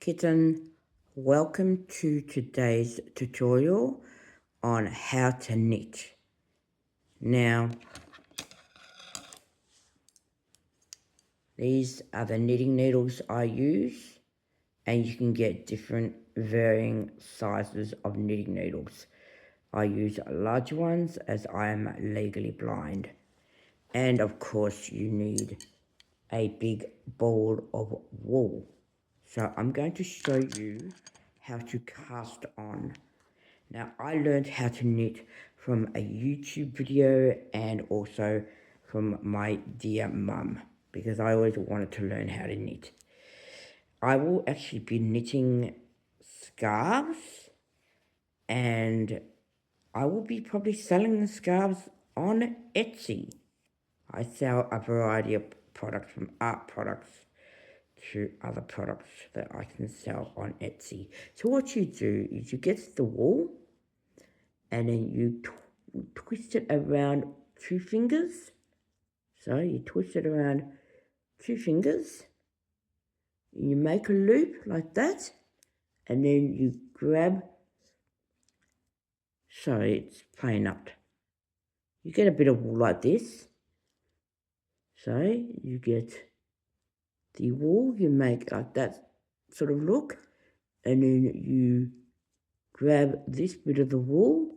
Kitten, welcome to today's tutorial on how to knit. Now, these are the knitting needles I use, and you can get different varying sizes of knitting needles. I use large ones as I am legally blind. And of course you need a big ball of wool. So I'm going to show you how to cast on. Now, I learned how to knit from a YouTube video and also from my dear mum, because I always wanted to learn how to knit. I will actually be knitting scarves, and I will be probably selling the scarves on Etsy. I sell a variety of products, from art products to other products that I can sell on Etsy. So what you do is you get the wool, and then you twist it around 2 fingers. So you twist it around 2 fingers. You make a loop like that, and then you grab, sorry, it's playing up. You get a bit of wool like this. So you get the wool, you make like that sort of look, and then you grab this bit of the wool.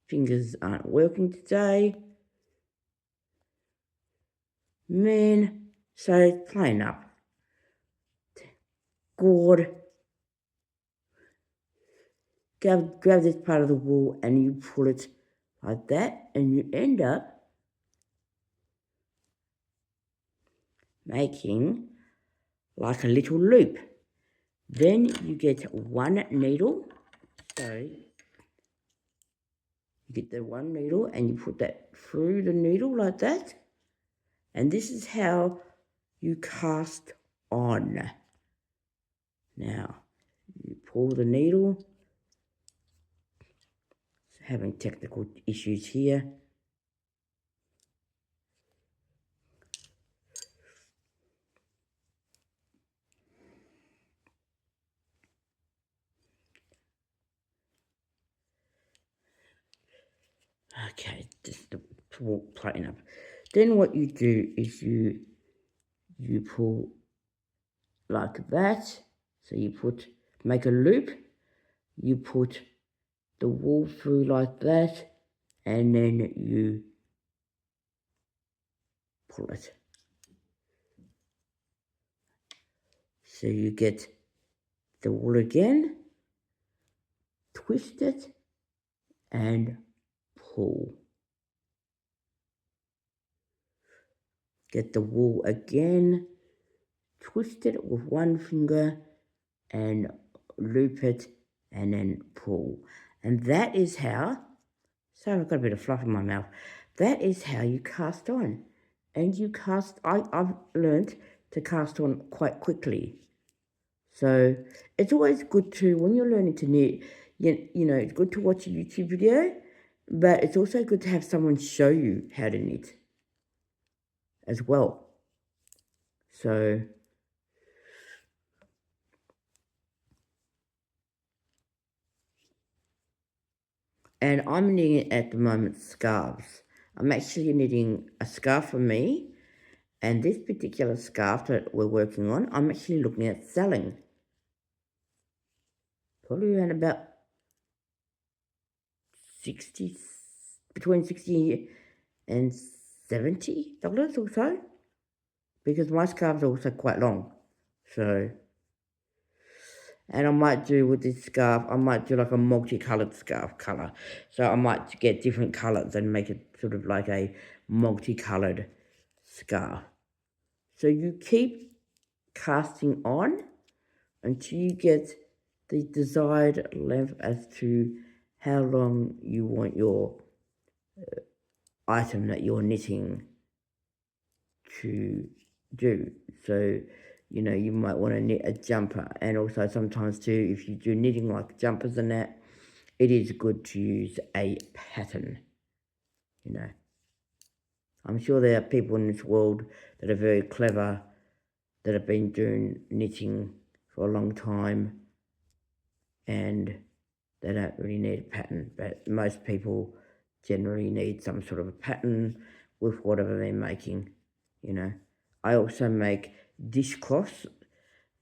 Fingers aren't working today. Man, so it's playing up. Good. Grab this part of the wool and you pull it like that, and you end up making like a little loop. Then you get one needle. So you get the one needle and you put that through the needle like that. And this is how you cast on. Now, you pull the needle. Having technical issues here. Okay, just the platen up. Then what you do is you pull like that. So you make a loop, you put the wool through like that, and then you pull it. So you get the wool again, twist it, and pull. Get the wool again, twist it with one finger, and loop it, and then pull. And that is how, sorry, I've got a bit of fluff in my mouth. That is how you cast on. And you cast, I've learnt to cast on quite quickly. So it's always good to, when you're learning to knit, you know, it's good to watch a YouTube video, but it's also good to have someone show you how to knit as well. So and I'm knitting at the moment scarves. I'm actually knitting a scarf for me, and this particular scarf that we're working on, I'm actually looking at selling. Probably around about 60, between 60 and $70 or so, because my scarves are also quite long. So, and I might do with this scarf, I might do like a multicolored scarf color. So I might get different colors and make it sort of like a multicolored scarf. So you keep casting on until you get the desired length as to how long you want your item that you're knitting to do. So, you know, you might want to knit a jumper, and also sometimes too, if you do knitting like jumpers and that, it is good to use a pattern, you know. I'm sure there are people in this world that are very clever that have been doing knitting for a long time and they don't really need a pattern, but most people generally need some sort of a pattern with whatever they're making, you know. I also make dishcloths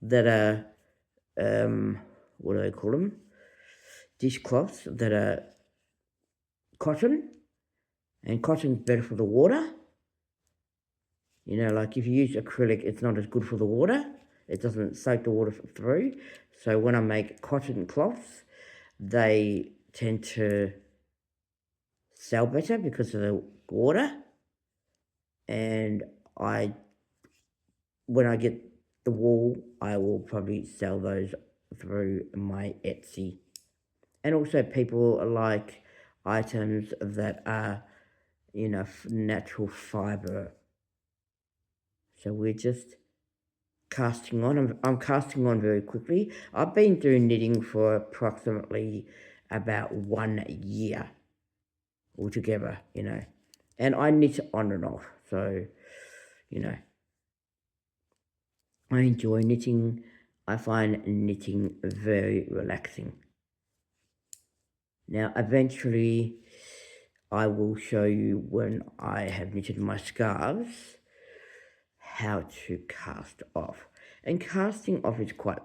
that are, what do they call them? Dishcloths that are cotton, and cotton's better for the water. You know, like if you use acrylic, it's not as good for the water. It doesn't soak the water through. So when I make cotton cloths, they tend to sell better because of the water. And when I get the wool, I will probably sell those through my Etsy. And also people like items that are, you know, natural fibre. So we're just casting on. I'm casting on very quickly. I've been doing knitting for approximately about 1 year altogether, you know. And I knit on and off. So, you know, I enjoy knitting. I find knitting very relaxing. Now, eventually, I will show you when I have knitted my scarves how to cast off. And casting off is quite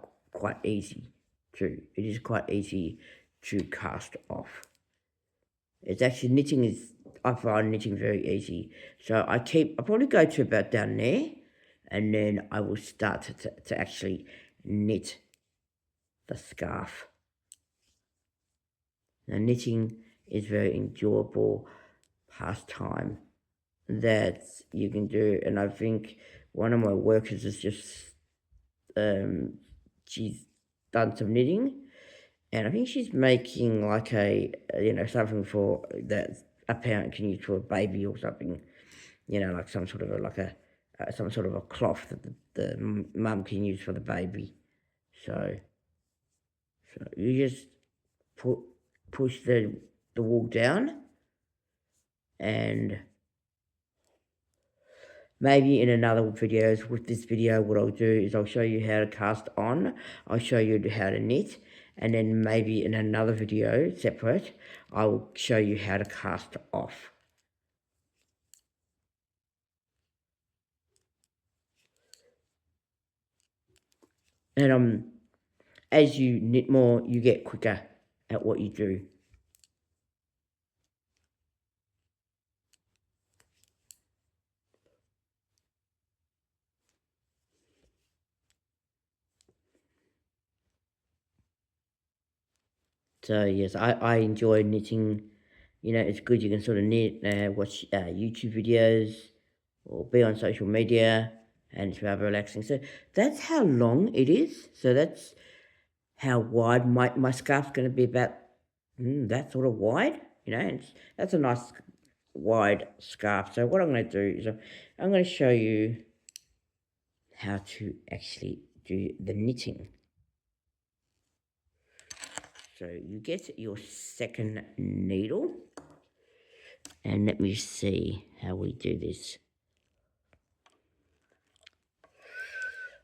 easy too. It is quite easy to cast off. It's actually I find knitting very easy. So I probably go to about down there, and then I will start to actually knit the scarf. Now knitting is very enjoyable pastime that you can do, and I think one of my workers is just she's done some knitting, and I think she's making like a something for that a parent can use for a baby or something, you know, like some sort of a cloth that the mum can use for the baby. So you just push the wool down, and maybe in another videos with this video, what I'll do is I'll show you how to cast on, I'll show you how to knit, and then maybe in another video separate, I will show you how to cast off. And as you knit more, you get quicker at what you do. So yes, I enjoy knitting. You know, it's good. You can sort of knit, watch YouTube videos, or be on social media, and it's rather relaxing. So that's how long it is. So that's how wide my scarf's going to be, about that sort of wide. You know, and that's a nice wide scarf. So what I'm going to do is I'm going to show you how to actually do the knitting. So you get your second needle, and let me see how we do this.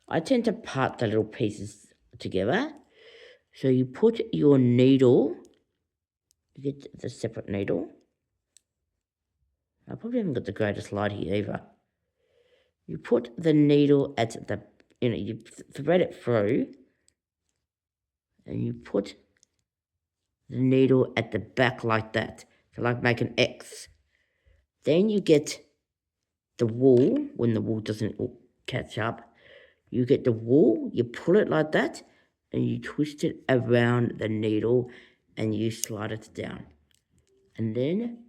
I tend to part the little pieces together. So you put your needle, you get the separate needle. I probably haven't got the greatest light here either. You put the needle at the, you thread it through, and you put the needle at the back like that, to like make an X. Then you get the wool, when the wool doesn't catch up, you get the wool, you pull it like that, and you twist it around the needle, and you slide it down. And then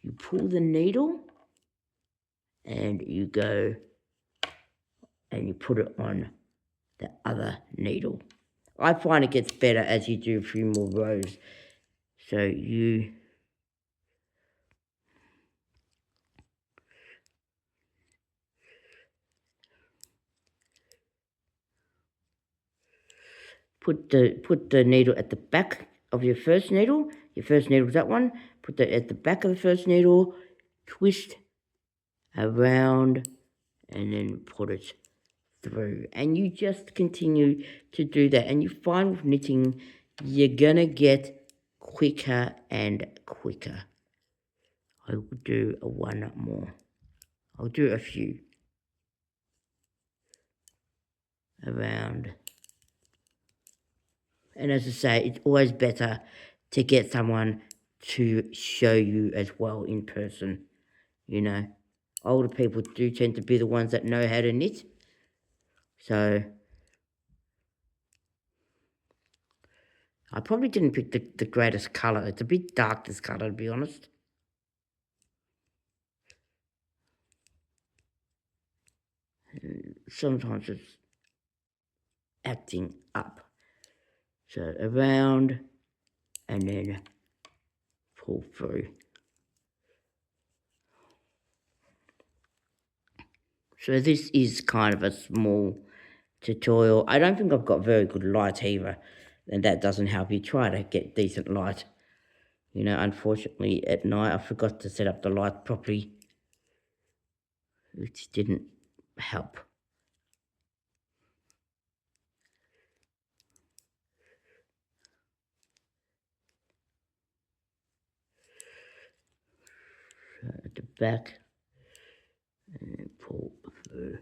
you pull the needle, and you go, and you put it on the other needle. I find it gets better as you do a few more rows. So you put the needle at the back of your first needle. Your first needle is that one. Put that at the back of the first needle, twist around, and then put it through, and you just continue to do that, and you find with knitting you're gonna get quicker and quicker. I will do one more. I'll do a few around. And as I say, it's always better to get someone to show you as well in person. You know, older people do tend to be the ones that know how to knit. So I probably didn't pick the greatest colour. It's a bit dark, this colour, to be honest. Sometimes it's acting up. So around and then pull through. So this is kind of a small tutorial. I don't think I've got very good light either, and that doesn't help. You try to get decent light. You know, unfortunately at night I forgot to set up the light properly, which didn't help. So at the back, and pull through.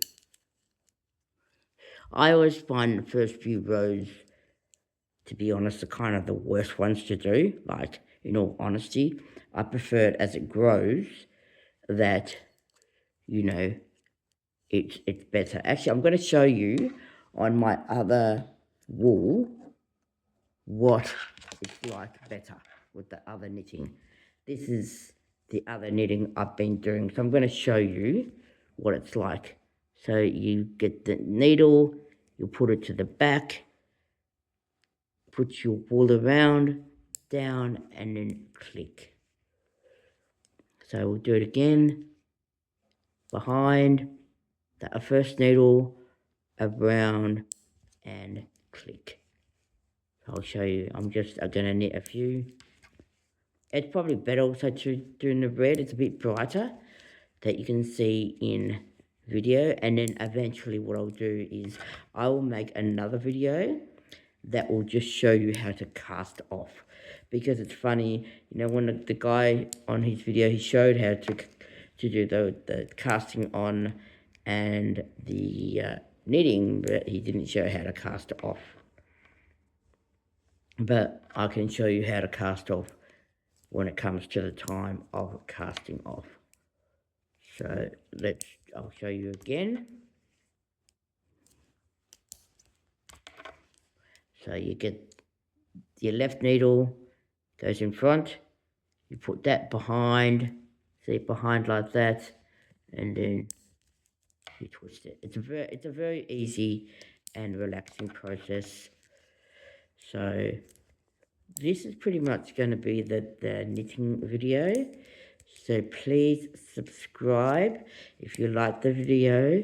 I always find the first few rows, to be honest, are kind of the worst ones to do. Like, in all honesty, I prefer it as it grows that, you know, it's better. Actually, I'm going to show you on my other wool what it's like better with the other knitting. This is the other knitting I've been doing, so I'm going to show you what it's like. So you get the needle, you put it to the back, put your wool around, down, and then click. So we'll do it again. Behind, the first needle, around, and click. I'll show you. I'm just going to knit a few. It's probably better also to do in the red. It's a bit brighter that you can see in video. And then eventually what I'll do is I will make another video that will just show you how to cast off. Because it's funny, you know, when the guy on his video, he showed how to do the casting on and the knitting, but he didn't show how to cast off. But I can show you how to cast off when it comes to the time of casting off. So I'll show you again. So you get your left needle goes in front, you put that behind, see behind like that, and then you twist it. It's a very easy and relaxing process. So this is pretty much going to be the knitting video. So please subscribe if you like the video.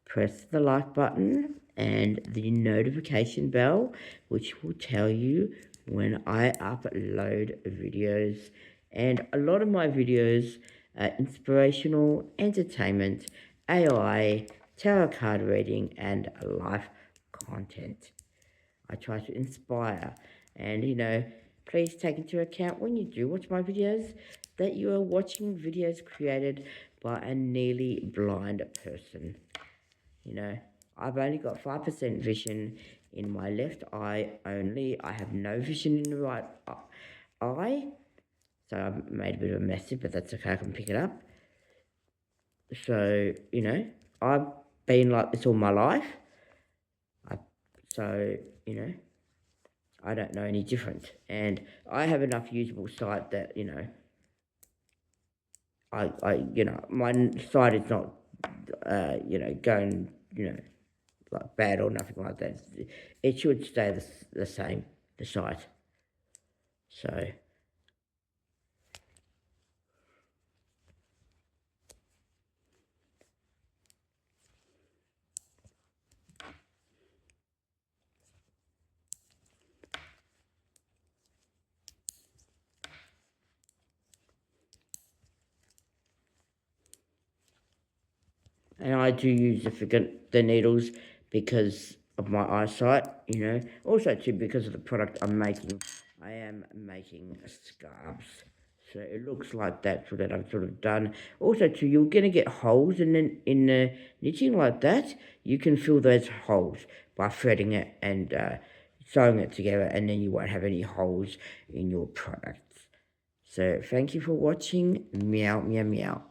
Press the like button and the notification bell, which will tell you when I upload videos. And a lot of my videos are inspirational, entertainment, AI, tarot card reading, and life content. I try to inspire, and you know, please take into account when you do watch my videos that you are watching videos created by a nearly blind person. You know, I've only got 5% vision in my left eye only. I have no vision in the right eye. So I've made a bit of a mess, but that's okay, I can pick it up. So, you know, I've been like this all my life. So, you know, I don't know any different. And I have enough usable sight that, you know, you know, my sight is not, you know, going, you know, like bad or nothing like that. It should stay the same, the sight. So And I do use the needles because of my eyesight, Also too because of the product I'm making. I am making scarves. So it looks like that's what I've sort of done. Also too, you're going to get holes in the knitting like that. You can fill those holes by threading it and sewing it together, and then you won't have any holes in your products. So thank you for watching. Meow, meow, meow.